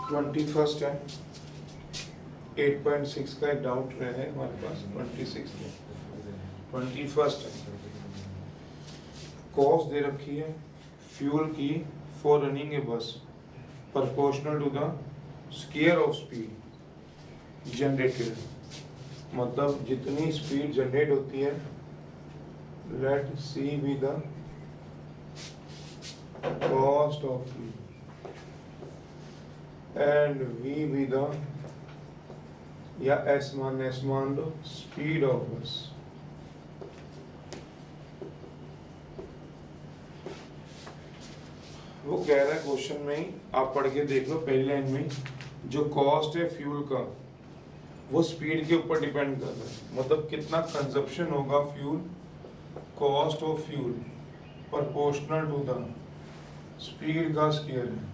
21 है, 8.6 का एक डाउट रहा है हमारे पास। 26 में 21 है, कॉस्ट दे रखी है फ्यूल की for running a bus proportional to the square of speed generated, मतलब जितनी स्पीड जनरेट होती है, let C be the cost of fuel and V be the, या एस मान लो स्पीड ऑफ बस। वो कह रहा है क्वेश्चन में ही, आप पढ़ के देख लो पहली लाइन में, जो कॉस्ट है फ्यूल का वो स्पीड के ऊपर डिपेंड कर रहा है, मतलब कितना कंजप्शन होगा fuel, cost of fuel proportional to the speed का स्क्वायर है।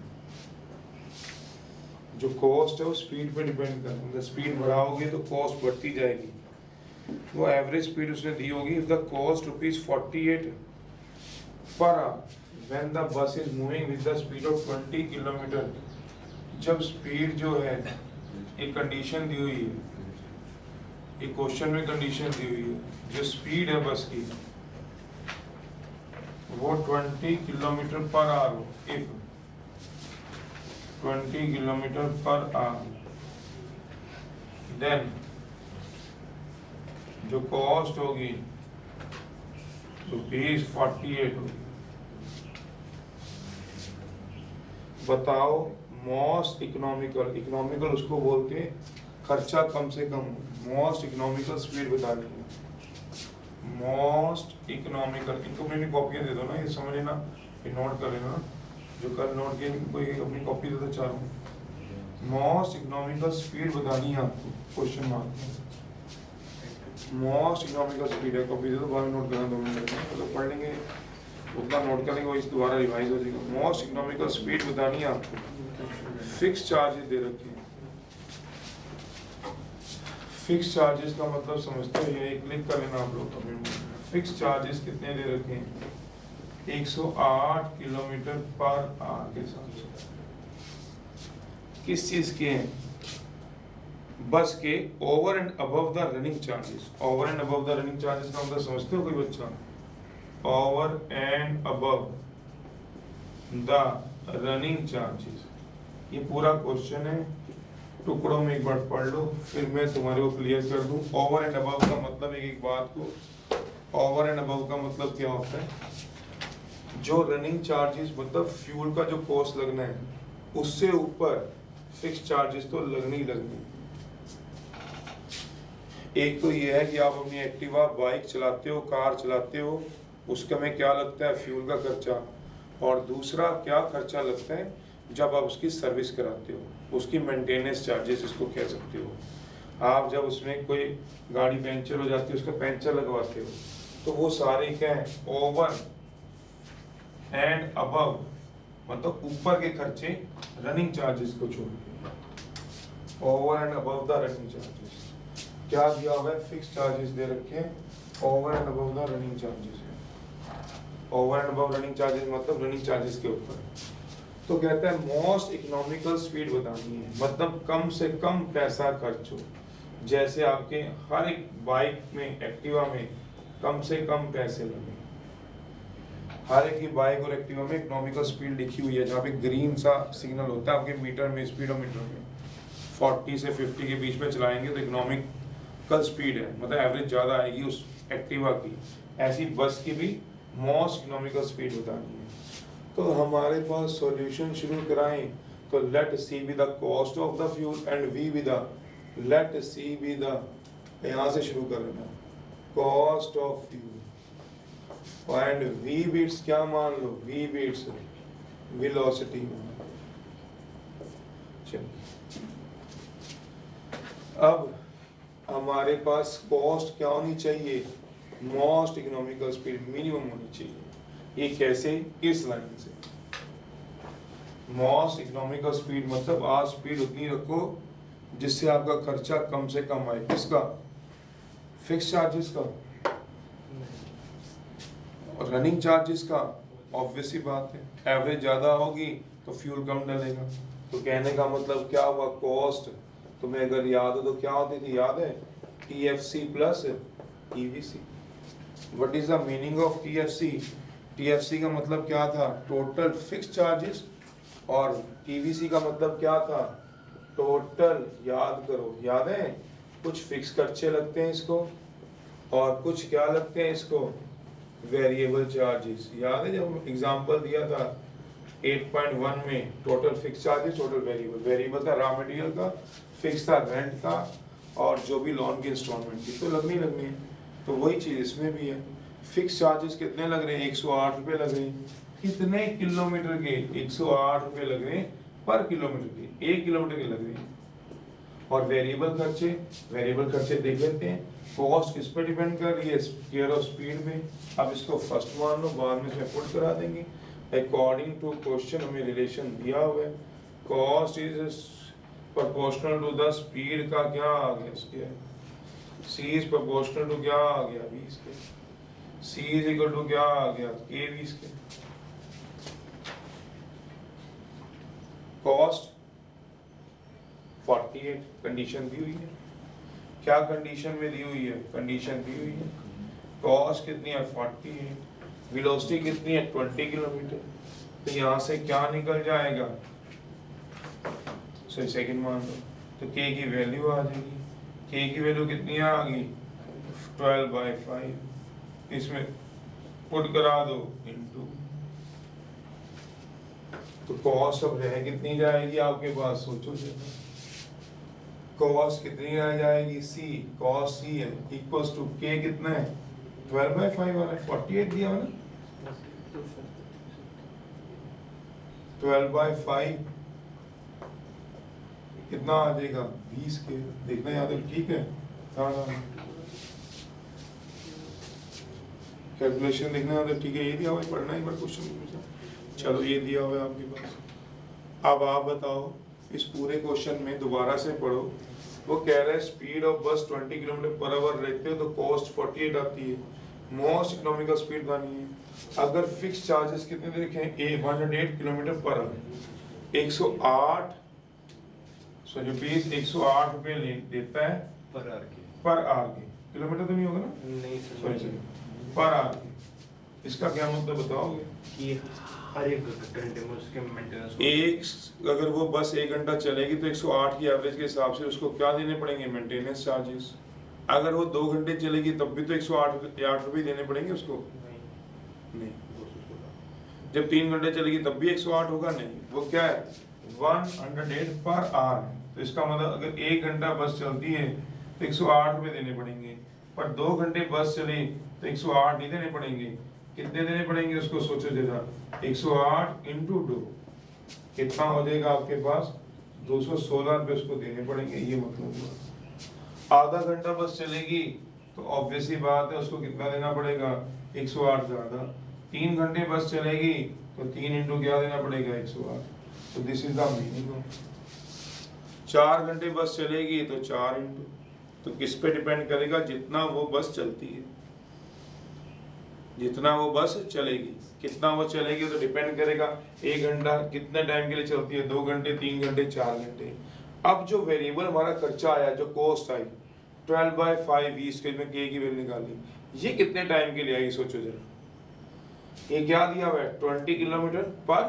जो कॉस्ट है वो स्पीड पे डिपेंड कर रहा है, मतलब स्पीड बढ़ाओगे तो कॉस्ट बढ़ती जाएगी। वो एवरेज स्पीड उसने दी होगी, if the cost ₹48 per our when the bus is moving with the speed of 20 kilometre. जब स्पीड जो है, एक कंडीशन दी हुई है, एक क्वेश्चन में कंडीशन दी हुई है, जो स्पीड है बस की वो 20 किलोमीटर पर आवर हो, if 20 kilometre per hour, then जो कॉस्ट होगी ₹48 होगी। बताओ मोस्ट इकोनॉमिकल, इकोनॉमिकल उसको बोलते हैं खर्चा कम से कम, मोस्ट इकोनॉमिकल स्पीड बतानी है। मोस्ट इकोनॉमिकल, इनको अपनी कॉपियाँ दे दो ना, ये समझ लेना, ये नोट कर लेना, जो कल नोट किया कोई अपनी कॉपी दे दो चारों। मोस्ट इकोनॉमिकल स्पीड बतानी है आपको, question mark. Most economical speed है, कॉपी दे दो, बाद में नोट करना 2 मिनट में, मतलब पढ़ लेंगे उतना नोट करेंगे, वो इस दोबारा रिवाइज हो जाएगा। मोस्ट इकोनॉमिकल स्पीड बतानी है आपको। फिक्स चार्जेस दे रखे हैं, फिक्स चार्जेस का मतलब समझते हो, ये क्लिक कर लेना आप लोग कमेंट में। फिक्स चार्जेस कितने दे रखे हैं? 108 किलोमीटर पर आवर के साथ। किस चीज के हैं? बस के over and above the running charges. Over and above the running charges का मतलब समझते हो कोई बच्चा? Over and above the running charges, ये पूरा क्वेश्चन है, टुकड़ों में एक बार पढ़ लो, फिर मैं तुम्हारे को क्लियर कर दूं। ओवर एंड अबव का मतलब, एक बात को, ओवर एंड अबव का मतलब क्या होता है? जो रनिंग चार्जेस मतलब फ्यूल का जो कॉस्ट लगना है, उससे ऊपर फिक्स चार्जेस तो लगने ही लगने। एक तो ये है कि आप अपनी एक्टिवा, बाइक चलाते हो, कार चलाते हो, उसका में क्या लगता है? फ्यूल का खर्चा। और दूसरा क्या खर्चा लगता है जब आप उसकी सर्विस कराते हो, उसकी मेंटेनेंस चार्जेस इसको कह सकते हो। आप जब उसमें कोई गाड़ी पंचर हो जाती है, उसका पंचर लगवाते हो, तो वो सारे क्या है? ओवर एंड अबव, मतलब ऊपर के खर्चे, रनिंग चार्जेस को छोड़ के। Over and above the running charges क्या दिया हुआ है? फिक्स चार्जेस दे रखे हैं, over and above the running charges है। Over and above running charges मतलब रनिंग चार्जेस के ऊपर। तो कहता है मोस्ट इकोनॉमिकल स्पीड बतानी है, मतलब कम से कम पैसा खर्च हो। जैसे आपके हर एक बाइक में, एक्टिवा में कम से कम पैसे लगे। हर एक की बाइक और एक्टिवा में इकोनॉमिकल स्पीड लिखी हुई है, जहाँ पे ग्रीन सा सिग्नल होता है आपके मीटर में, स्पीडोमीटर में। 40 से 50 के बीच में चलाएंगे तो इकोनॉमिकल स्पीड है, मतलब एवरेज ज़्यादा आएगी उस एक्टिवा की। ऐसी बस की भी मोस्ट इकोनॉमिकल स्पीड बतानी है। तो हमारे पास सॉल्यूशन शुरू कराएं, तो let C be the cost of the fuel and V be the, let C be the, यहाँ से शुरू कर लेना, cost of fuel, and V beats क्या मान लो? We beats velocity. अब हमारे पास कॉस्ट क्या होनी चाहिए? मोस्ट इकोनॉमिकल स्पीड मिनिमम होनी चाहिए। ये कैसे? इस लाइन से। मोस्ट इकोनॉमिकल स्पीड मतलब आज स्पीड उतनी रखो जिससे आपका खर्चा कम से कम आए। किसका? फिक्स चार्जेस का और रनिंग चार्जेस का। ऑब्वियस ही बात है, एवरेज ज्यादा होगी तो फ्यूल कम डलेगा। तो कहने का मतलब क्या हुआ, कॉस्ट तुम्हें अगर याद हो तो क्या होती थी, याद है, TFC plus TVC। What is the meaning of TFC? TFC का मतलब क्या था, टोटल फिक्स चार्जेस, और TVC का मतलब क्या था, टोटल, याद करो, याद है, कुछ फिक्स खर्चे लगते हैं इसको और कुछ क्या लगते हैं इसको, वेरिएबल चार्जेस। याद है जब एग्जांपल दिया था 8.1 में, total fix charges, total variable, variable था रॉ मटेरियल का, फिक्स था रेंट का, और जो भी लोन की इंस्टॉलमेंट थी तो लगनी है। तो वही चीज इसमें भी है। फिक्स चार्जेस कितने लग रहे हैं, 108 रुपये लग रहे हैं। कितने किलोमीटर के, 108 रुपये लग रहे हैं पर किलोमीटर के, 1 किलोमीटर के लग रहे हैं। और वेरिएबल खर्चे देख लेते हैं। कॉस्ट किस पे डिपेंड कर रही है, स्क्वायर ऑफ स्पीड में। अब इसको फर्स्ट मान लो, बाद में इसमें पुट करा देंगे अकॉर्डिंग टू क्वेश्चन। हमें रिलेशन दिया हुआ है, cost is proportional to the speed का क्या आ गया, square. C is proportional to क्या आ गया, v square. C is equal to क्या आ गया, k v square. Cost 48 condition दी हुई है। क्या कंडीशन में दी हुई है, कंडीशन दी हुई है, कॉस्ट कितनी है 48, वेलोसिटी कितनी है 20 किलोमीटर। तो यहाँ से क्या निकल जाएगा, सेकंड मान लो, तो k की वैल्यू आ जाएगी। k की वैल्यू कितनी आ गई, 12/5। इसमें पुट करा दो इनटू, तो कॉस्ट अब रह कितनी जाएगी आपके पास, सोचो जरा, कॉस्ट कितनी रह जाएगी, c, कॉस c है इक्वल्स टू k कितना है 12/5 वाला 48 दिया हुआ ना, 12/5 कितना आ जाएगा 20 के, देखना याद है, ठीक है। हाँ कैलकुलेशन देखना याद है, ठीक है। ये दिया हुआ है, पढ़ना एक बार क्वेश्चन। चलो ये दिया हुआ है आपके पास। अब आप बताओ इस पूरे क्वेश्चन में दोबारा से पढ़ो। वो कह रहा है स्पीड ऑफ बस 20 किलोमीटर पर आवर रहते हो तो कॉस्ट 48 आती है। मोस्ट इकोनॉमिकल स्पीड गानी है। अगर फिक्स चार्जेस कितने दे रखे हैं, 108 किलोमीटर पर आवर, 108 रुपीज 108 रुपये देता है पर आवर के, किलोमीटर तो नहीं होगा ना, नहीं सॉरी पर आवर के। इसका क्या मतलब बताओगे कि हर एक घंटे में उसके मेंटेनेंस एक, अगर वो बस 1 घंटा चलेगी तो 108 की एवरेज के हिसाब से उसको क्या देने पड़ेंगे, मेंटेनेंस चार्जेस। अगर वो 2 घंटे चलेगी तब भी तो 108 रुपये देने पड़ेंगे उसको, नहीं। जब 3 घंटे चलेगी तब भी 108 होगा, नहीं। वो क्या है 108 पर आवर है। तो इसका मतलब अगर 1 घंटा बस चलती है तो 108 रुपये देने पड़ेंगे, पर 2 घंटे बस चली तो 108 नहीं देने पड़ेंगे। कितने देने पड़ेंगे उसको, सोचो जरा, 108 इंटू 2 कितना हो जाएगा आपके पास, 216 रुपये उसको देने पड़ेंगे। ये मतलब हुआ। आधा घंटा बस चलेगी तो ऑब्वियस ही बात है उसको कितना देना पड़ेगा, 108 ज्यादा। 3 घंटे बस चलेगी तो 3 इंटू क्या देना पड़ेगा, 108। तो this is the meaning of. 4 घंटे बस चलेगी तो 4 इंटू, तो किस पे डिपेंड करेगा, जितना वो बस चलती है, जितना वो बस चलेगी, कितना वो चलेगी तो डिपेंड करेगा 1 घंटा कितने टाइम के लिए चलती है, 2 घंटे, 3 घंटे, 4 घंटे। अब जो वेरिएबल हमारा खर्चा आया, जो कॉस्ट आई 12/5 20 के, में k की वैल्यू निकाली, ये कितने टाइम के लिए आई, सोचो जरा। ये क्या दिया हुआ है 20 किलोमीटर पर,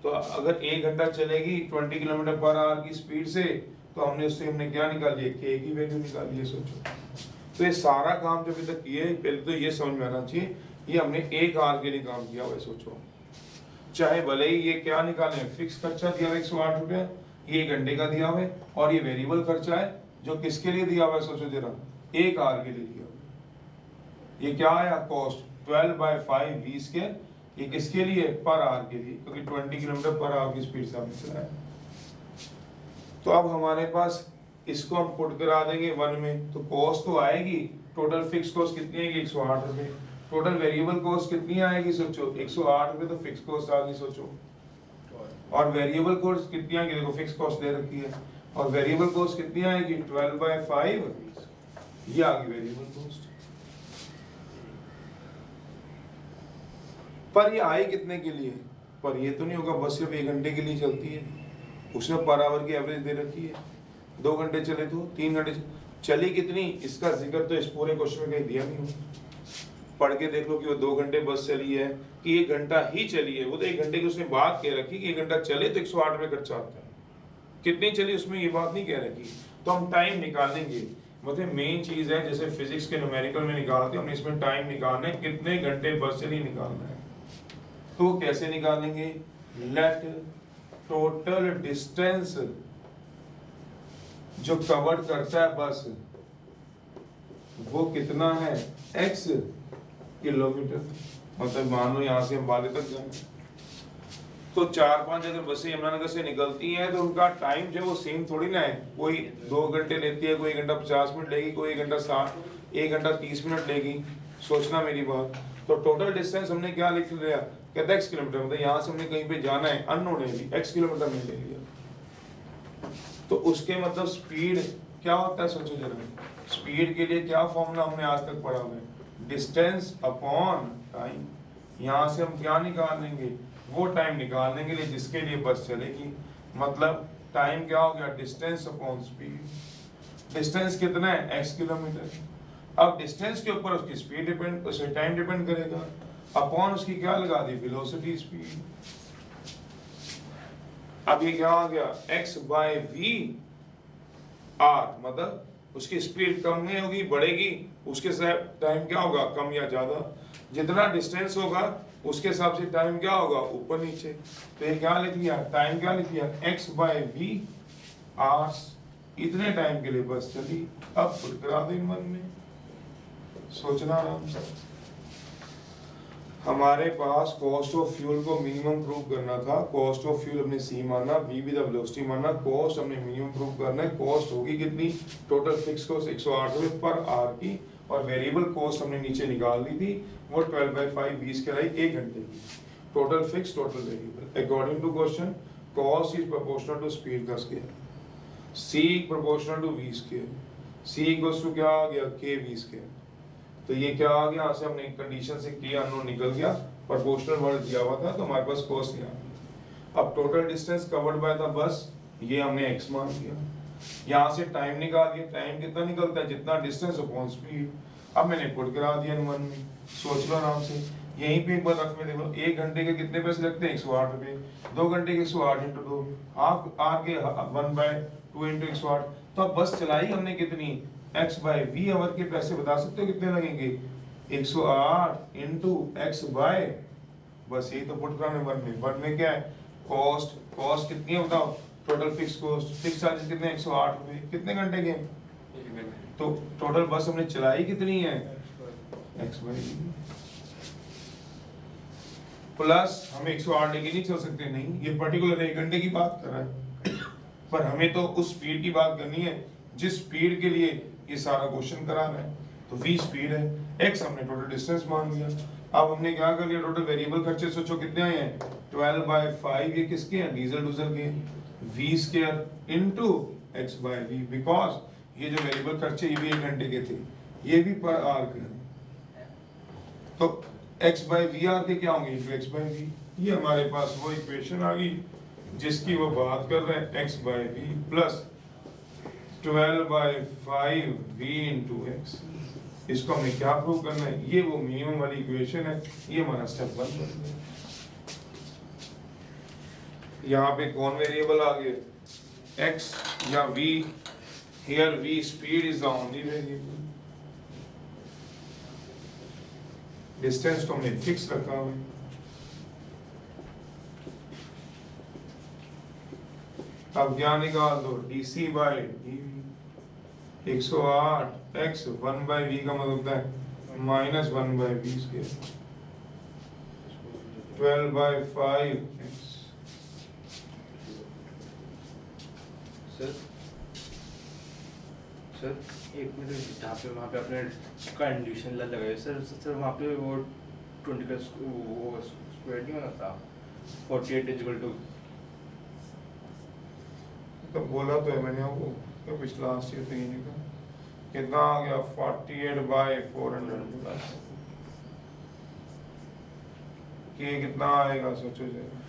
तो अगर 1 घंटा चलेगी 20 किलोमीटर पर आवर की स्पीड से, तो हमने क्या निकाली है, k की वैल्यू निकाली है। सोचो, तो ये सारा काम जो अभी तक किए, पहले तो ये समझ में आना चाहिए ये हमने 1 आवर के लिए काम किया हुआ है। सोचो, चाहे भले ही ये क्या निकाले, फिक्स खर्चा दिया हुआ 108 रुपया, ये 1 घंटे का दिया हुआ है, और ये वेरिएबल खर्चा है जो किसके लिए दिया हुआ है, सोचो जरा, 1 आवर के लिए दिया हुआ। ये क्या आया, कॉस्ट 12/5 20 के, ये किसके लिए, पर आवर के लिए, क्योंकि 20 किलोमीटर पर आवर की स्पीड से हमने चलाया। तो अब हमारे पास इसको हम पुट करा देंगे 1 में, तो कॉस्ट तो आएगी, टोटल फिक्स कॉस्ट कितनी आएगी 108 रुपये, टोटल वेरिएबल कॉस्ट कितनी आएगी, सोचो 108 रुपये, तो फिक्स कॉस्ट आ गई। सोचो, और वेरिएबल कॉस्ट कितनी आएगी, देखो फिक्स कॉस्ट दे रखी है, और वेरिएबल कॉस्ट कितनी आएगी 12/5, ये आ गई वेरिएबल कॉस्ट। पर ये आई कितने के लिए, पर ये तो नहीं होगा बस सिर्फ 1 घंटे के लिए चलती है, उसने पर आवर की एवरेज दे रखी है, 2 घंटे चले तो 3 घंटे चली कितनी, इसका जिक्र तो इस पूरे क्वेश्चन में कहीं दिया नहीं हो। पढ़ के देख लो कि वो 2 घंटे बस चली है कि 1 घंटा ही चली है, वो तो 1 घंटे की उसने बात कह रखी कि 1 घंटा चले तो 108 रुपये खर्चा आता है, कितनी चली उसमें ये बात नहीं कह रखी। तो हम टाइम निकालेंगे, मतलब मेन चीज है जैसे फिजिक्स के न्यूमेरिकल में निकालते हैं, हमने इसमें टाइम निकालना है, कितने घंटे बस चली निकालना है। तो कैसे निकालेंगे, लेट टोटल डिस्टेंस जो कवर करता है बस वो कितना है, x किलोमीटर, मतलब मान लो यहाँ से अंबाले तक जाए तो 4-5 अगर बसें यमुनानगर से निकलती हैं तो उनका टाइम जो है वो सेम थोड़ी ना है, कोई 2 घंटे लेती है, कोई 1 घंटा 50 मिनट लेगी, कोई 1 घंटा 30 मिनट लेगी। सोचना मेरी बात, तो टोटल डिस्टेंस हमने क्या लिख लिया, कहता है x किलोमीटर, मतलब यहाँ से हमने कहीं पे जाना है अननोन है भी, x किलोमीटर में ले लिया। तो उसके मतलब स्पीड क्या होता है, सोचो जरा, स्पीड के लिए क्या फॉर्मूला हमने आज तक पढ़ा हुआ है, डिस्टेंस अपॉन टाइम। यहाँ से हम क्या निकाल लेंगे, वो टाइम निकालने के लिए जिसके लिए बस चलेगी, मतलब टाइम क्या हो गया, डिस्टेंस अपॉन स्पीड। डिस्टेंस कितना है, x किलोमीटर। अब डिस्टेंस के ऊपर उसकी स्पीड डिपेंड, उससे टाइम डिपेंड करेगा, अपॉन उसकी क्या लगा दी, वेलोसिटी स्पीड। अब ये क्या आ गया, x बाय v r, मतलब उसकी स्पीड कम नहीं होगी, बढ़ेगी, उसके साथ टाइम क्या होगा, कम या ज्यादा। जितना डिस्टेंस होगा उसके हिसाब से टाइम क्या होगा, ऊपर नीचे। तो ये क्या लिख लिया, टाइम क्या लिख लिया, x बाय v r, इतने टाइम के लिए बस चली। अब पुट करा दो मन में, सोचना आराम से। हमारे पास कॉस्ट ऑफ फ्यूल को मिनिमम प्रूव करना था, कॉस्ट ऑफ फ्यूल हमने c माना, v भी द वेलोसिटी माना, कॉस्ट हमने मिनिमम प्रूव करना है। कॉस्ट होगी कितनी, टोटल फिक्स कॉस्ट 108 रुपये पर आवर की, और वेरिएबल कॉस्ट हमने नीचे निकाल दी थी, वो 12/5 20 के आई 1 घंटे की। Total fix total variable according to question, cost is proportional to speed का square, c proportional to v square, c equals to क्या आ गया, k v स्केयर। तो ये क्या आ गया, यहाँ से हमने कंडीशन से किया, अननोन निकल गया, प्रोपोर्शनल वर्ड दिया हुआ था तो हमारे पास कॉस्ट नहीं आ गई। अब total distance covered by the bus, ये हमने x मान दिया, यहाँ से टाइम निकाल दिया, टाइम कितना निकलता है, जितना डिस्टेंस अपॉन स्पीड। अब मैंने पुट करा दिया अनुमान में, सोच लो आराम से। यहीं पे एक बार रख में देखो, 1 घंटे के कितने पैसे लगते हैं, 108 रुपये, 2 घंटे के 108 इंटू 2, हाफ आर के 1/2 इंटू 108। तो अब बस चलाई हमने कितनी, x बाय v आवर के पैसे बता सकते हो कितने लगेंगे, 108 इंटू x बाय, बस यही तो पुट कराने वन में क्या है, कॉस्ट, कॉस्ट कितनी है बताओ, total fix cost, fix charges कितने, 108 रुपये, कितने घंटे के, तो टोटल बस हमने चलाई कितनी है, x बाय v प्लस, हमें 108 लेके नहीं चल सकते, नहीं, ये पर्टिकुलर 1 घंटे की बात कर रहा है, पर हमें तो उस स्पीड की बात करनी है जिस स्पीड के लिए ये सारा क्वेश्चन करा रहा है। तो v स्पीड है, x हमने टोटल डिस्टेंस मान लिया। अब हमने क्या कर लिया, टोटल वेरिएबल खर्चे सोचो कितने आए हैं, 12/5, ये किसके हैं, डीजल डूजल के, v square into x by v, because ये जो वेरिएबल खर्चे ये भी 1 घंटे के थे, ये भी पर आवर के हैं, तो x बाय v आर के क्या होंगे, इनटू x बाय v। ये हमारे पास वो इक्वेशन आ गई जिसकी वो बात कर रहे हैं, x by v plus 12/5 v into x। इसको हमें क्या प्रूव करना है, ये वो मिनिमम वाली इक्वेशन है, ये हमारा स्टेप 1 बन गया। यहाँ पे कौन वेरिएबल आ गए, x या v, here v speed is the only variable, distance को हमने फिक्स रखा हुआ है। अब क्या निकाल दो, dc bye dv, 108 x 1/v का मतलब होता है minus 1/v square, 12/5 x। Sir एक मिनट, जहाँ पे वहाँ पे आपने कंडीशन लगाई सर, सर वहाँ पे वो 20 का वो स्क्वायर नहीं होना था, 48 इक्वल टू, तो बोला तो है मैंने आपको, तो पिछला लास्ट ईयर तो ये नहीं था, कितना आ गया 48/400 प्लस के कितना आएगा सोचो जरा,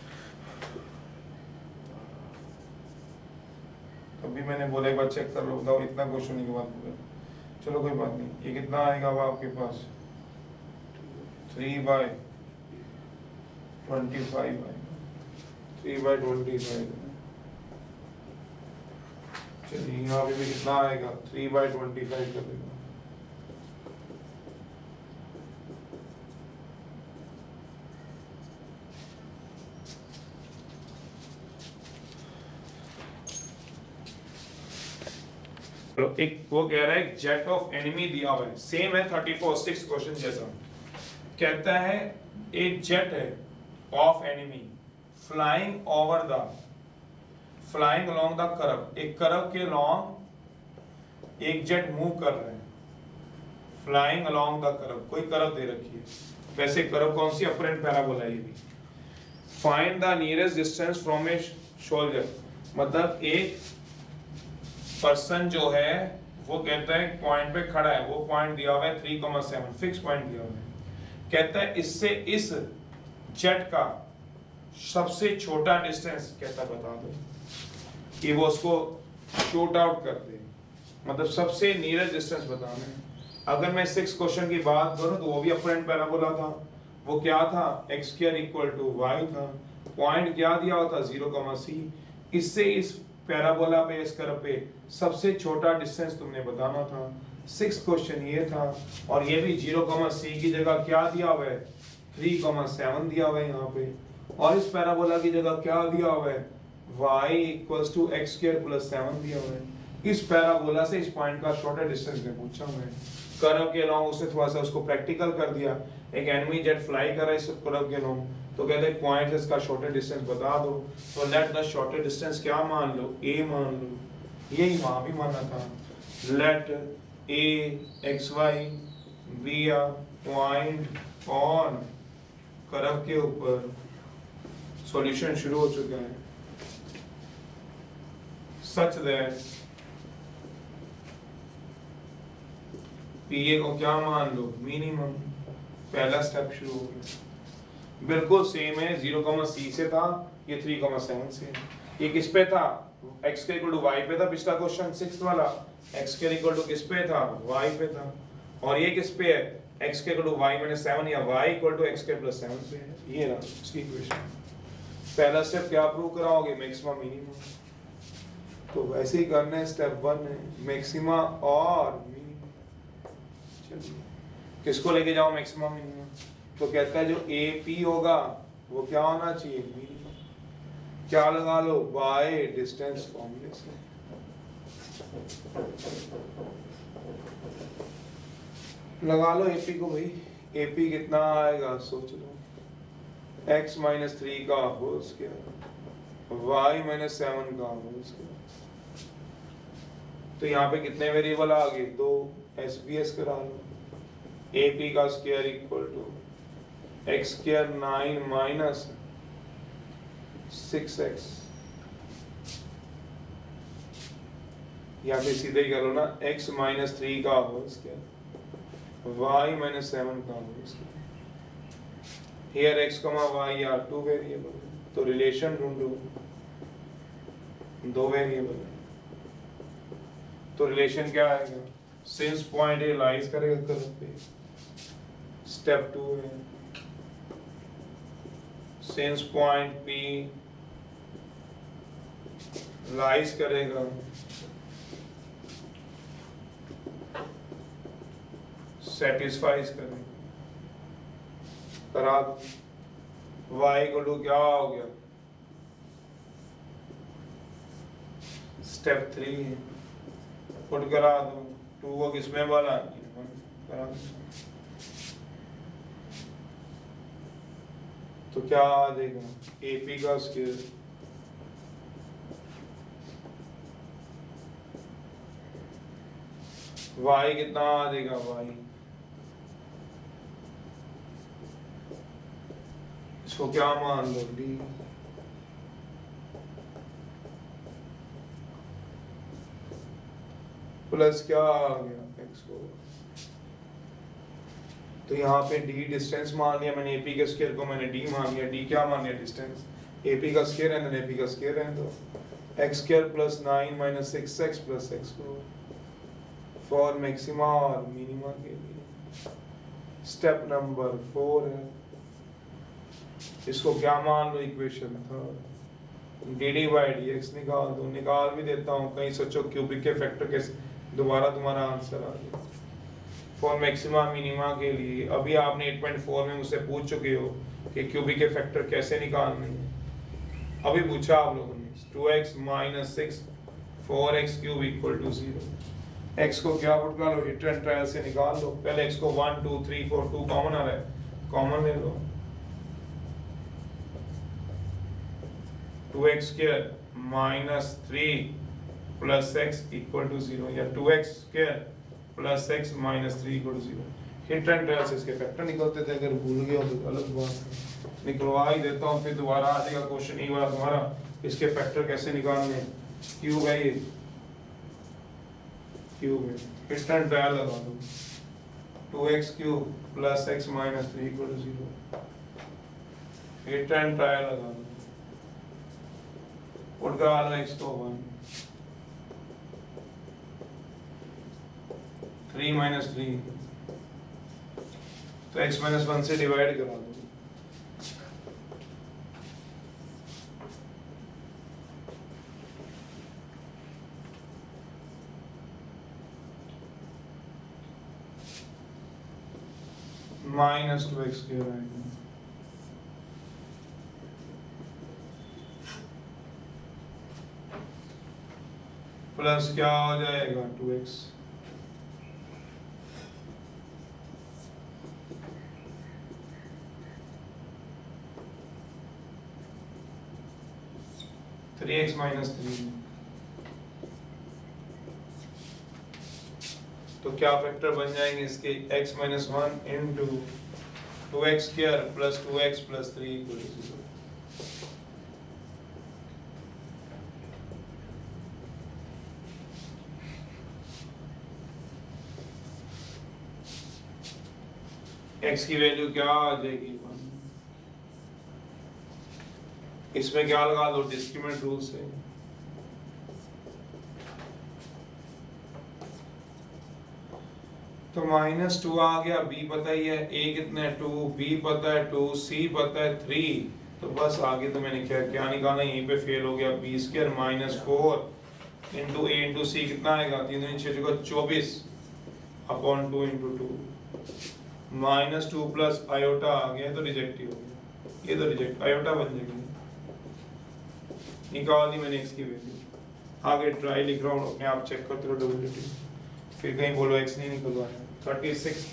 तब भी मैंने बोला एक बार चेक कर लो, बताओ इतना क्वेश्चन के बाद बोला। चलो कोई बात नहीं, ये कितना आएगा अब आपके पास 3/25 आएगा, 3/25 चलिए यहाँ पे भी कितना आएगा 3/25 कर देगा। एक वो कह रहा है जेट ऑफ एनिमी दिया हुआ है, सेम है 34 क्वेश्चन जैसा। कहता है एक जेट है of enemy flying over the flying along the curve, एक कर्व के लॉन्ग एक जेट मूव कर रहा है, फ्लाइंग अलोंग द कर्व, कोई कर्व दे रखी है, वैसे कर्व कौन सी, अपर एंड पैराबोला ये भी। Find the nearest distance from A shoulder, मतलब एक पर्सन जो है वो कहता है पॉइंट पे खड़ा है, वो पॉइंट दिया हुआ है 3,7 फिक्स पॉइंट दिया हुआ है। कहता है इससे इस जेट का सबसे छोटा डिस्टेंस कहता बता दो, कि वो उसको शूट आउट कर दे, मतलब सबसे नियरेस्ट डिस्टेंस बताना है। अगर मैं 6 क्वेश्चन की बात करूं तो वो भी अपर एंड पैराबोला था, वो क्या था x² = y था, पॉइंट क्या दिया हुआ था 0,c, इससे इस पैराबोला पे इस कर्व पे सबसे छोटा डिस्टेंस तुमने बताना था। 6 क्वेश्चन ये था, और ये भी 0,c की जगह क्या दिया हुआ है 3,7 दिया हुआ है यहाँ पे, और इस पैराबोला की जगह क्या दिया हुआ है y = x² + 7 दिया हुआ है। इस पैराबोला से इस पॉइंट का शॉर्टर डिस्टेंस में पूछा हुआ है। कर्व के अलॉन्ग उसने थोड़ा सा उसको प्रैक्टिकल कर दिया, एक एनिमी जेट फ्लाई कर रहा है इस कर्व के अलॉन्ग, तो कहते हैं पॉइंट से इसका शॉर्टर डिस्टेंस बता दो, तो लेट द शॉर्टर डिस्टेंस क्या मान लो a मान लो, यही वहां भी माना था। Let a xy be a point on curve के ऊपर, सॉल्यूशन शुरू हो चुका है, सच दैट पीए को क्या मान लो मिनिमम, पहला स्टेप शुरू हो गया। बिल्कुल सेम है, 0,c से था, ये 3,7 से। ये किस पे था x² = y पे था, पिछला क्वेश्चन 6 वाला x² = किस पे था y पे था, और ये किस पे है x² = y - 7 या y = x² + 7 पे है। ये रहा इसकी इक्वेशन। पहला स्टेप क्या प्रूव कराओगे मैक्सिमम मिनिमम, तो वैसे ही करना है। स्टेप 1 है मैक्सिमा और मिनिमम। चलिए किसको लेके जाओ मैक्सिमम मिनिमम, तो कहता है जो AP होगा वो क्या होना चाहिए मिनिमम, क्या लगा लो बाय डिस्टेंस फॉर्मूले से। लगा लो AP को भाई, AP कितना आएगा सोच लो, x - 3 का होल स्क्वायर, y - 7 का होल स्क्वायर। तो यहाँ पे कितने वेरिएबल आ गए, 2, SBS करा लो। AP का स्क्वायर = x² 9 - 6x, यहाँ पे सीधे ही करो ना, x - 3 का होल स्क्वायर, y - 7 का whole square. Here x, y are 2 variable, तो रिलेशन ढूंढो, 2 वेरिएबल, तो रिलेशन क्या आएगा, सिंस पॉइंट ए लाइज करेगा कर्व पे। स्टेप 2 है सिंस पॉइंट P लाइज करेगा सेटिस्फाइज करेगा, करा दो। y = क्या हो गया, स्टेप 3 है पुट करा दो, 2 को किसमें वाला करा दो, तो क्या आ जाएगा AP का स्क्वायर y कितना आ जाएगा y, इसको क्या मान लो D, प्लस क्या आ गया x को, तो यहाँ पे D डिस्टेंस मान लिया मैंने, AP के स्क्वायर को मैंने D मान लिया, D क्या मान लिया डिस्टेंस, AP का स्क्वायर है, AP का स्क्वायर है, तो x square plus 9 minus 6x plus x4 for maxima और मिनिमा के लिए स्टेप नंबर 4 है। इसको क्या मान लो, equation third, d d by d x निकाल दो। निकाल भी देता हूँ, कहीं सोचो क्यूबिक के फैक्टर कैसे, दोबारा तुम्हारा आंसर आ गया। फॉर मैक्सिमा मिनिमा के लिए अभी आपने 8.4 में मुझसे पूछ चुके हो कि क्यूबिक के फैक्टर कैसे निकालने हैं। अभी पूछा आप लोगों ने 2x minus 6 4x cube equal to 0। x को क्या पुट कर लो, हिट एंड ट्रायल से निकाल लो। पहले x को 1 2 3 4 2 कॉमन आ रहा है, कॉमन ले लो। 2x square minus 3 plus x equal to 0 या 2x square plus x minus 3 equal to 0। Hit and trial से इसके फैक्टर निकलते थे, अगर भूल गए हो तो अलग बात है, निकलवा ही देता हूँ। फिर दोबारा आ जाएगा क्वेश्चन एक बार तुम्हारा, इसके फैक्टर कैसे निकालने। क्यूब है ये, क्यूब है, हिट एंड ट्रायल लगा दो। 2x cube plus x minus 3 equal to 0, hit and trial लगा दो। पुट करा लो x को 1, 3 माइनस 3 तो x माइनस 1 से डिवाइड करा दो। माइनस 2x स्क्वायर आएगा, प्लस क्या हो जाएगा 2x, थ्री एक्स माइनस 3। तो क्या फैक्टर बन जाएंगे इसके, x minus 1 into 2x square plus 2x plus 3 equal to 0। x की वैल्यू क्या आ जाएगी 1। इसमें क्या लगा दो, डिस्क्रिमिनेंट रूल से। तो माइनस 2 आ गया, b पता ही है, a कितना है 2, b पता है 2, c पता है 3। तो बस आगे तो मैंने क्या निकाला, यहीं पे फेल हो गया। b square minus 4 into a into c कितना आएगा, 3 दूनी 6 जगह 24 upon 2 into 2 minus 2 plus iota आ गया तो रिजेक्ट ही हो गया, ये तो रिजेक्ट आयोटा बन जाएगा। निकाल दी मैंने इसकी वैल्यू। आगे ट्राई लिख रहा हूँ, अपने आप चेक करते रहो डबलिटी, फिर कहीं बोलो x नहीं निकलवाया। 36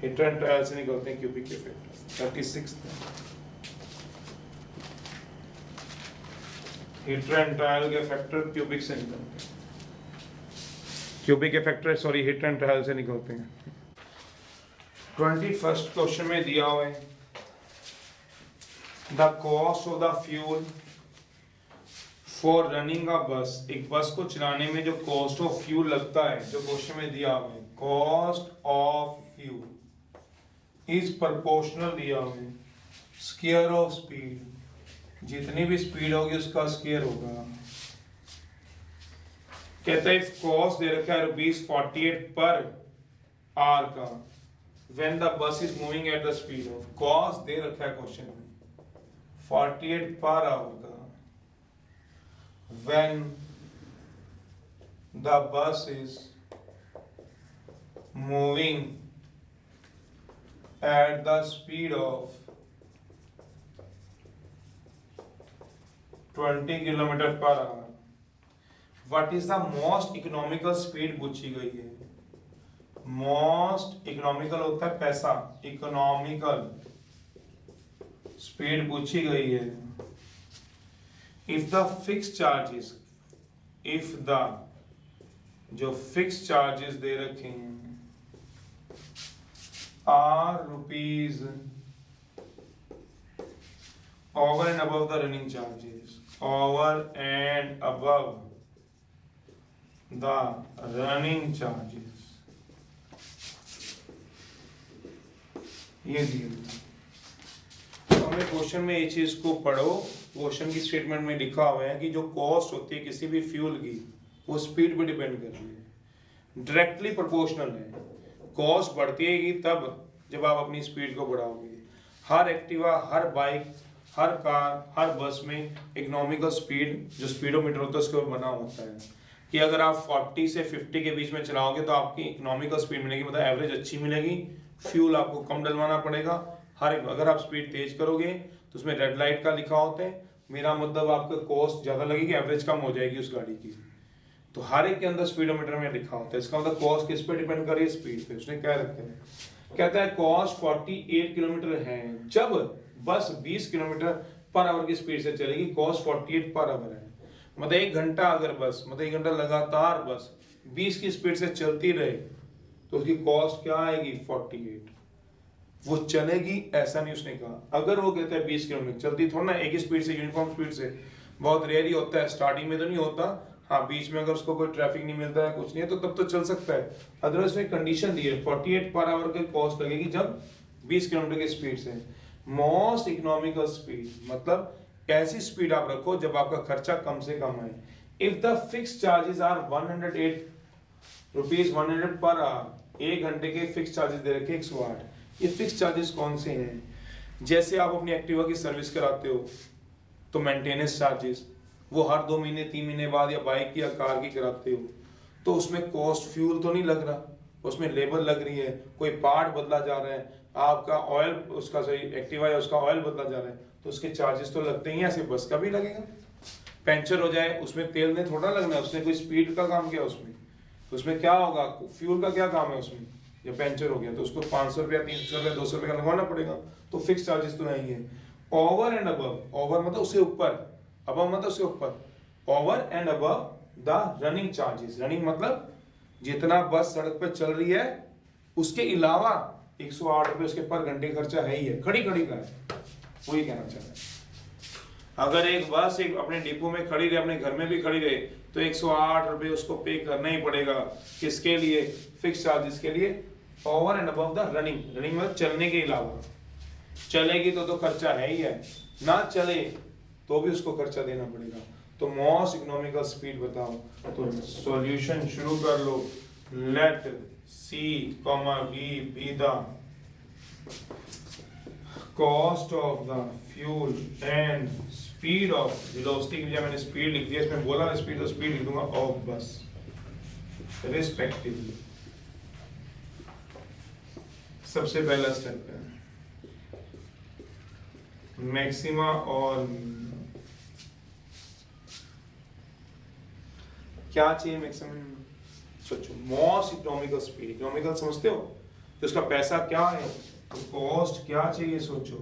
हिट एंड ट्रायल से निकलते हैं क्यूबिक के फैक्टर। 36 हिट एंड ट्रायल के फैक्टर क्यूबिक से निकलते हैं, क्यूबिक के factor sorry hit and trial से निकलते हैं। 21st क्वेश्चन में दिया हुआ है the cost of the fuel for running a बस। एक बस को चलाने में जो कॉस्ट ऑफ फ्यूल लगता है, जो क्वेश्चन में दिया हुआ है, cost of fuel is proportional दिया हुआ है स्क्वायर ऑफ स्पीड, जितनी भी स्पीड होगी उसका स्क्वायर होगा। कहता है कॉस्ट दे रखा है ₹48 पर आवर का, when the bus is moving at the speed of, cost दे रखा है क्वेश्चन में 48 पर आवर का, when the bus is moving at the speed of 20 kilometre per our, what is the most economical speed पूछी गई है। Most economical होता है पैसा, इकोनॉमिकल स्पीड पूछी गई है। If the fixed charges, if the जो fixed charges दे रखे हैं are rupees over and above the running charges, over and above the running charges, ये दिए हमने क्वेश्चन में ये चीज को पढ़ो, क्वेश्चन की स्टेटमेंट में लिखा हुआ है कि जो कॉस्ट होती है किसी भी फ्यूल की वो स्पीड पे डिपेंड कर रही है, डायरेक्टली प्रोपोर्शनल है। कॉस्ट बढ़ती है तब जब आप अपनी स्पीड को बढ़ाओगे। हर एक्टिवा, हर बाइक, हर कार, हर बस में इकोनॉमिकल स्पीड जो स्पीडोमीटर होता है उसके ऊपर बना होता है कि अगर आप 40 से 50 के बीच में चलाओगे तो आपकी इकोनॉमिकल स्पीड मिलेगी, मतलब एवरेज अच्छी मिलेगी, फ्यूल आपको कम डलवाना पड़ेगा। अगर आप स्पीड तेज करोगे तो उसमें रेड लाइट का लिखा होता है, मेरा मतलब आपका कॉस्ट ज़्यादा लगेगी, एवरेज कम हो जाएगी उस गाड़ी की। तो हर एक के अंदर स्पीडोमीटर में लिखा होता है। इसका मतलब कॉस्ट किस पे डिपेंड कर रही है? स्पीड पे। उसने क्या रखते हैं, कहता है कॉस्ट 48 किलोमीटर है जब बस 20 किलोमीटर पर आवर की स्पीड से चलेगी, कॉस्ट 48 पर आवर है। मतलब 1 घंटा अगर बस, मतलब 1 घंटा लगातार बस 20 की स्पीड से चलती रहे तो उसकी कॉस्ट क्या आएगी? 48। वो चलेगी ऐसा नहीं उसने कहा। अगर वो कहता है 20 किलोमीटर चलती, थोड़ा ना एक ही स्पीड से, यूनिफॉर्म स्पीड से, बहुत रेयर ही होता है, स्टार्टिंग में तो नहीं होता। हाँ, बीच में अगर उसको कोई ट्रैफिक नहीं मिलता है, कुछ नहीं है, तो तब तो चल सकता है। अदरवाइज उसने कंडीशन दी है 48 पर आवर की कॉस्ट लगेगी जब 20 किलोमीटर की स्पीड से। मोस्ट इकोनॉमिकल स्पीड मतलब ऐसी स्पीड आप रखो जब आपका खर्चा कम से कम है। If the fix charges are 108 rupees 100 per our, 1 घंटे के फिक्स चार्जेस दे रखे 108। ये फिक्स चार्जेस कौन से हैं? जैसे आप अपनी एक्टिवा की सर्विस कराते हो तो मेंटेनेंस चार्जेस वो हर 2 महीने 3 महीने बाद, या बाइक की या कार की कराते हो तो उसमें कॉस्ट फ्यूल तो नहीं लग रहा, उसमें लेबर लग रही है, कोई पार्ट बदला जा रहा है, आपका ऑयल, उसका सही एक्टिवा है उसका ऑयल बदला जा रहा है, तो उसके चार्जेस तो लगते ही हैं। ऐसे बस का भी लगेगा। पंचर हो जाए उसमें तेल ने थोड़ा लगना है, उसने कोई स्पीड का काम किया उसमें, तो उसमें क्या होगा, फ्यूल का क्या काम है उसमें। या पंचर हो गया तो उसको 500 रुपया 300 रुपया 200 रुपया का लगवाना पड़ेगा, तो फिक्स चार्जेस तो नहीं है। ओवर एंड अबव, ओवर मतलब उससे ऊपर, अबव मतलब उससे ऊपर, over and above the running charges. Running मतलब जितना बस सड़क पर चल रही है उसके अलावा 108 रुपये उसके पर घंटे खर्चा है ही है, खड़ी खड़ी का है, वही कहना चाह रहा है। अगर एक बस एक अपने डिपो में खड़ी रहे, अपने घर में भी खड़ी रहे, तो 108 रुपये उसको पे करना ही पड़ेगा। किसके लिए? फिक्स चार्जेस के लिए। Over and above the running, running मतलब चलने के अलावा। चलेगी तो खर्चा है ही है, ना चले तो भी उसको खर्चा देना पड़ेगा। तो मोस्ट इकोनॉमिकल स्पीड बताओ, तो सॉल्यूशन शुरू कर लो। Let C, V be the cost of the fuel and speed of velocity की जगह मैंने स्पीड लिख दिया, इसमें बोला स्पीड तो स्पीड लिख दूंगा ऑफ बस रिस्पेक्टिवली। सबसे पहला स्टेप है मैक्सिमा और क्या चाहिए मैक्सिमम। सोचो मोस्ट इकोनॉमिकल स्पीड, इकोनॉमिकल समझते हो तो उसका पैसा क्या है, तो कॉस्ट क्या चाहिए सोचो।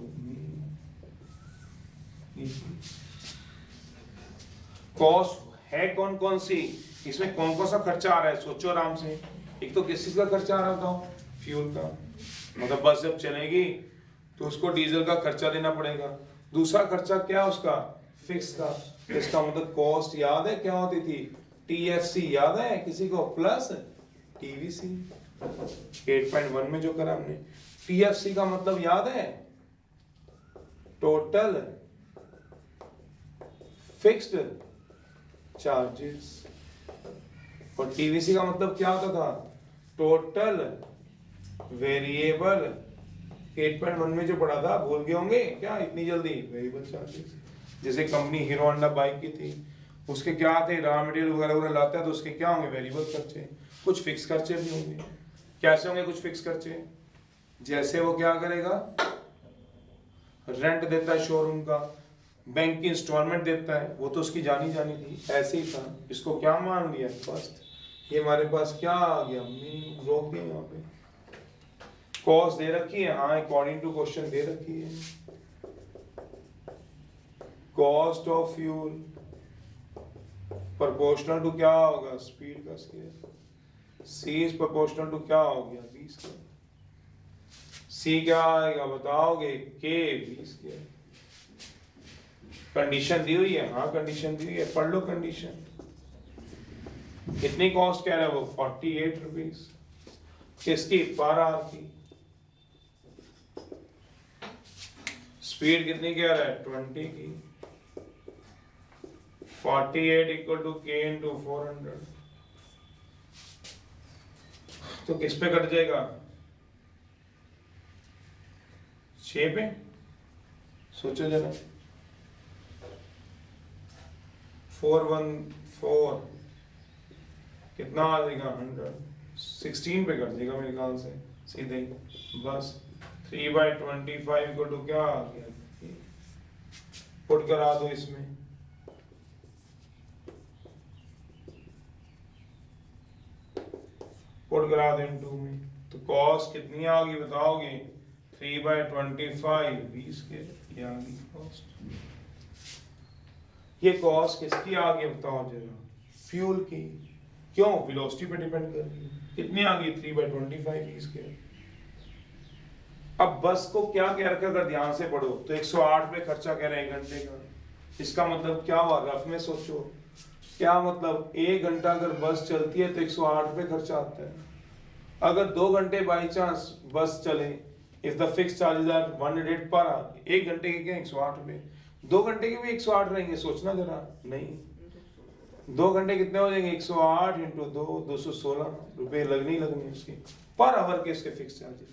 कॉस्ट है कौन कौन सी, इसमें कौन कौन सा खर्चा आ रहा है, सोचो आराम से। एक तो किस चीज का खर्चा आ रहा था, फ्यूल का, मतलब बस जब चलेगी तो उसको डीजल का खर्चा देना पड़ेगा। दूसरा खर्चा क्या उसका, फिक्स का। इसका मतलब कॉस्ट याद है क्या होती थी, TFC याद है किसी को, प्लस TVC 8.1 में जो करा हमने। TFC का मतलब याद है, टोटल फिक्स्ड चार्जेस, और TVC का मतलब क्या होता था, टोटल वेरिएबल। 8.1 में जो पढ़ा था, भूल गए होंगे क्या इतनी जल्दी, वेरिएबल चार्जेस। जैसे कंपनी हीरो होंडा बाइक की थी, उसके क्या थे, रॉ मटेरियल वगैरह लाता है तो उसके क्या होंगे, वेरिएबल खर्चे। कुछ फिक्स खर्चे भी होंगे। कैसे होंगे कुछ फिक्स खर्चे, जैसे वो क्या करेगा, रेंट देता है शोरूम का, बैंक की इंस्टॉलमेंट देता है, वो तो उसकी जानी जानी थी, ऐसे ही था। इसको क्या मान लिया फर्स्ट, ये हमारे पास क्या आ गया, रोक दिया यहाँ पे। कॉस्ट दे रखी है, हाँ अकॉर्डिंग टू क्वेश्चन दे रखी है। Cost of fuel proportional to क्या होगा, स्पीड का square. C is proportional to क्या हो गया, 20 का। C क्या आएगा बताओगे, K 20 के। कंडीशन दी हुई है, हाँ कंडीशन दी हुई है, पढ़ लो कंडीशन। कितनी कॉस्ट कह रहा है वो, 48 रुपीज। किसकी, पर आवर की। स्पीड कितनी कह रहा है 20 की, 48 इक्वल टू k इंटू 400, तो किस पे कट जाएगा 6 पे। सोचो जरा 414 कितना आ जाएगा 100, 16 पे कट जाएगा मेरे ख्याल से सीधे ही। बस 3/25 को तो क्या आ गया, पुट करा दो इसमें, पुट करा दो इनटू में, तो कॉस कितनी आ गई बताओगे 3/25 20 के, ये आ गई कॉस्ट। ये कॉस्ट किसकी आ गई बताओ जरा, फ्यूल की। क्यों, वेलोसिटी पे डिपेंड कर रही है। कितनी आ गई 3/25 20 के। अब बस को क्या कह रखा, अगर ध्यान से पढ़ो तो 108 पे खर्चा कह रहे हैं 1 घंटे का। इसका मतलब क्या हुआ, रफ में सोचो, क्या मतलब 1 घंटा अगर बस चलती है तो 108 पे खर्चा आता है। अगर 2 घंटे बाई चांस बस चले, if the fix charges are 100 per our, 1 घंटे के क्या 108 रुपए, 2 घंटे के भी 108 रहेंगे, सोचना जरा। नहीं, 2 घंटे कितने हो जाएंगे 108 इंटू 2 216 रुपए लगने लगने उसके पर आवर के, इसके फिक्स चार्जेस।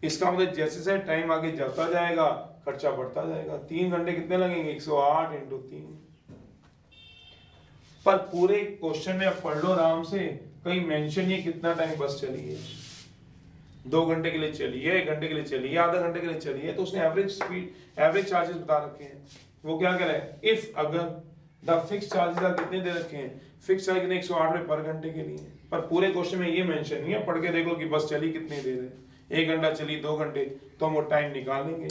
इसका मतलब जैसे जैसे टाइम आगे जाता जाएगा खर्चा बढ़ता जाएगा। 3 घंटे कितने लगेंगे 108 इंटू 3। पर पूरे क्वेश्चन में आप पढ़ लो आराम से, कहीं मेंशन नहीं कितना टाइम बस चली है। 2 घंटे के लिए चली है, 1 घंटे के लिए चली है, आधा घंटे के लिए चली है, तो उसने एवरेज स्पीड, एवरेज चार्जेस बता रखे हैं। वो क्या कह रहा है, इफ अगर द फिक्स चार्जेस आर कितने दे रखे हैं, फिक्स चार्ज कितने 108 रुपए पर घंटे के लिए। पर पूरे क्वेश्चन में ये मेंशन नहीं है, पढ़ के देख लो कि बस चली कितनी देर है। 1 घंटा चली, 2 घंटे, तो हम वो टाइम निकाल लेंगे।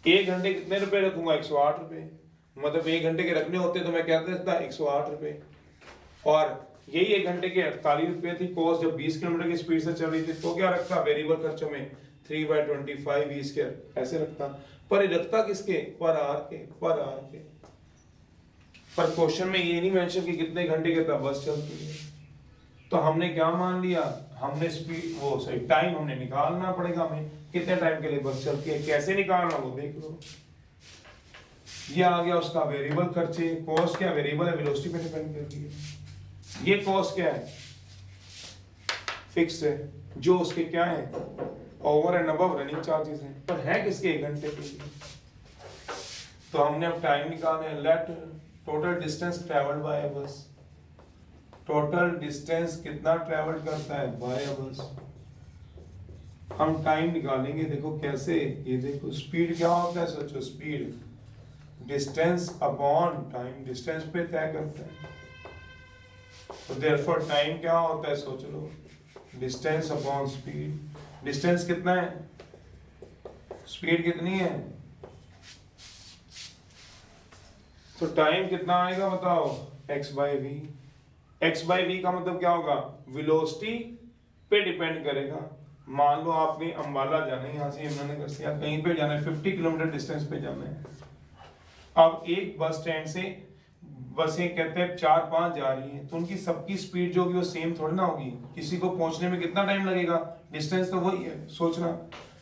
1 घंटे कितने रुपए रखूंगा 108 रुपए, मतलब 1 घंटे के रखने होते तो मैं क्या देता 108 रुपए, और यही 1 घंटे के 48 रुपए थी कॉस्ट जब 20 किलोमीटर की स्पीड से चल रही थी। तो क्या रखता वेरिएबल खर्चों में 3/25 20 के ऐसे रखता। पर ये रखता किसके, पर आवर के, पर आवर के। पर क्वेश्चन में ये नहीं मेंशन कि कितने घंटे के तब बस चलती है। तो हमने क्या मान लिया, हमने स्पीड वो सही टाइम हमने निकालना पड़ेगा हमें, कितने टाइम के लिए बस चलती है, कैसे निकालना वो देख लो। ये आ गया उसका वेरिएबल खर्चे। कॉस्ट क्या वेरिएबल है, वेलोसिटी पे डिपेंड करती है। ये कॉस्ट क्या है, फिक्स है, जो उसके क्या है over and above running charges हैं, पर है किसके 1 घंटे के लिए। तो हमने अब टाइम निकालना है। Let total distance travelled by a bus, total distance कितना ट्रेवल करता है बाय अ बस। हम टाइम निकालेंगे, देखो कैसे, ये देखो स्पीड क्या होता है, सोचो speed distance upon time, distance पे तय करता है। तो देयरफॉर टाइम क्या होता है, सोच लो डिस्टेंस अपॉन स्पीड। डिस्टेंस कितना है, स्पीड कितनी है, तो टाइम कितना आएगा बताओ x/v। x/v का मतलब क्या होगा, वेलोसिटी पे डिपेंड करेगा। मान लो आपने अंबाला जाना है, यहाँ से यमुनानगर से या कहीं पे जाना है, 50 किलोमीटर डिस्टेंस पे जाना है। अब एक बस स्टैंड से बसें कहते हैं 4-5 जा रही हैं, तो उनकी सबकी स्पीड जो होगी वो सेम थोड़ी ना होगी। किसी को पहुंचने में कितना टाइम लगेगा, डिस्टेंस तो वही है, सोचना।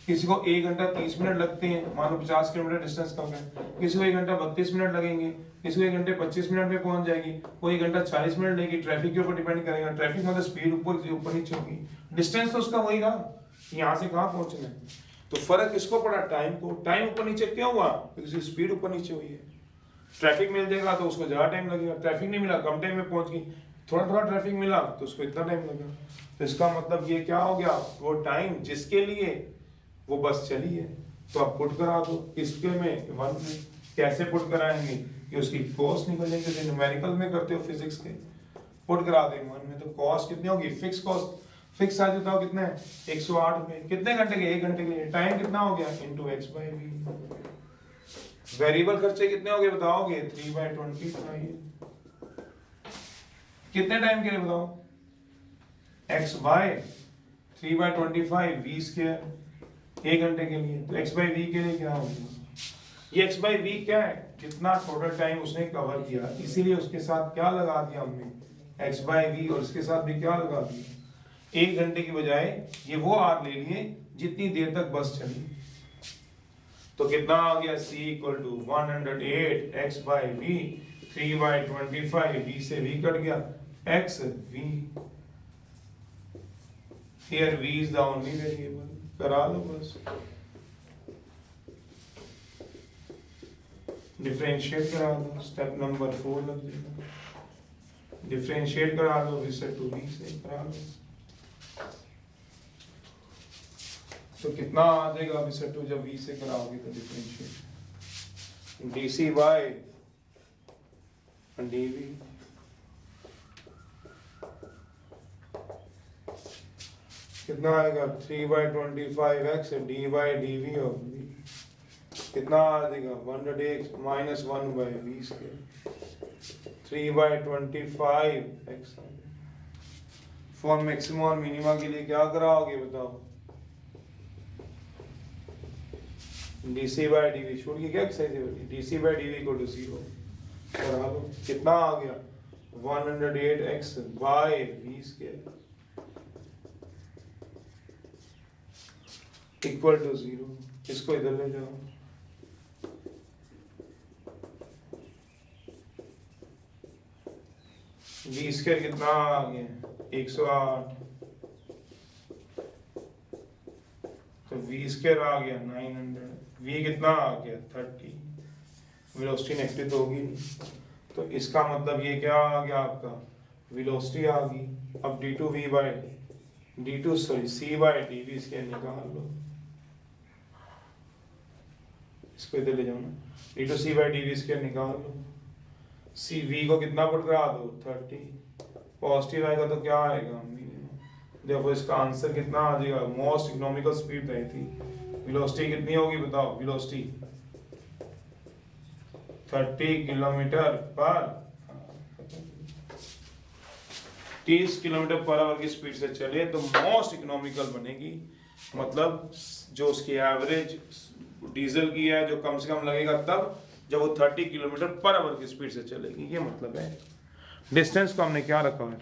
किसी को 1 घंटा 30 मिनट लगते हैं, मान लो 50 किलोमीटर डिस्टेंस कम है। किसी को 1 घंटा 32 मिनट लगेंगे, किसी को 1 घंटे 25 मिनट में पहुंच जाएगी, कोई 1 घंटा 40 मिनट लेगी। ट्रैफिक के ऊपर डिपेंड करेगा, ट्रैफिक मतलब स्पीड ऊपर नीचे होगी, डिस्टेंस तो उसका वही रहा, यहाँ से कहाँ पहुंचना है। तो फर्क किसको पड़ा, टाइम को। टाइम ऊपर नीचे क्यों हुआ, क्योंकि स्पीड ऊपर नीचे हुई है। ट्रैफिक मिल जाएगा तो उसको ज्यादा टाइम लगेगा, ट्रैफिक नहीं मिला कम टाइम में पहुंच गई, थोड़ा थोड़ा ट्रैफिक मिला तो उसको इतना टाइम लगेगा। तो इसका मतलब ये क्या हो गया, वो टाइम जिसके लिए वो बस चली है, तो आप पुट करा दो इसके में 1 में। कैसे पुट कराएंगे, कि उसकी कॉस्ट निकल जाएगी, जैसे न्यूमेरिकल में करते हो फिजिक्स के, पुट करा देंगे 1 में। तो कॉस्ट कितनी होगी, फिक्स कॉस्ट, फिक्स चार्ज बताओ कितने हैं 108 रुपए, कितने घंटे के 1 घंटे के लिए। टाइम कितना हो गया इनटू x/v। वेरिएबल खर्चे कितने हो गए बताओगे 3/25। कितने टाइम के लिए बताओ, x/3/25 v स्क्वायर 1 घंटे के लिए। तो x/v के लिए क्या होगा, ये x/v क्या है, कितना टोटल टाइम उसने कवर किया, इसीलिए उसके साथ क्या लगा दिया हमने x/v, और इसके साथ भी क्या लगा दिया 1 घंटे की बजाय ये वो आर ले लिए जितनी देर तक बस चली। तो कितना आ गया c equal to 108 x by v 3/25 v से v कट गया x v here v is the only variable करा लो बस डिफरेंशिएट करा दो स्टेप नंबर 4 लग जाएगा डिफरेंशिएट करा दो v से टू v से करा लो तो कितना आ जाएगा v से टू जब v से कराओगे तो डिफरेंशिएट dc by dv कितना आएगा 3/25x d by dv of v कितना आ जाएगा 100x minus 1 by v square 3/25x for maximum और मिनिमा के लिए क्या कराओगे बताओ dc by dv छोड़ के क्या एक्सरसाइज है dc by dv equal to 0 करा लो कितना आ गया 108x by v square equal to 0 इसको इधर ले जाओ v स्क्वायर कितना आ गया 108 तो v स्क्वायर आ गया 900 v कितना आ गया 30 वेलोसिटी नेगेटिव तो होगी नहीं तो इसका मतलब ये क्या आ गया आपका वेलोसिटी आ गई अब d2v by d2 sorry c by dv square निकाल लो इसको इधर ले जाओ ना d2 c by dv square निकाल लो c v को कितना पुट करा दो 30 पॉजिटिव आएगा तो क्या आएगा मिनिमम देखो इसका आंसर कितना आ जाएगा मोस्ट इकोनॉमिकल स्पीड रही थी वेलोसिटी कितनी होगी बताओ वेलोसिटी 30 किलोमीटर पर 30 किलोमीटर पर आवर की स्पीड से चले तो मोस्ट इकोनॉमिकल बनेगी मतलब जो उसकी एवरेज डीजल की है जो कम से कम लगेगा तब जब वो 30 किलोमीटर पर आवर की स्पीड से चलेगी ये मतलब है डिस्टेंस को हमने क्या रखा है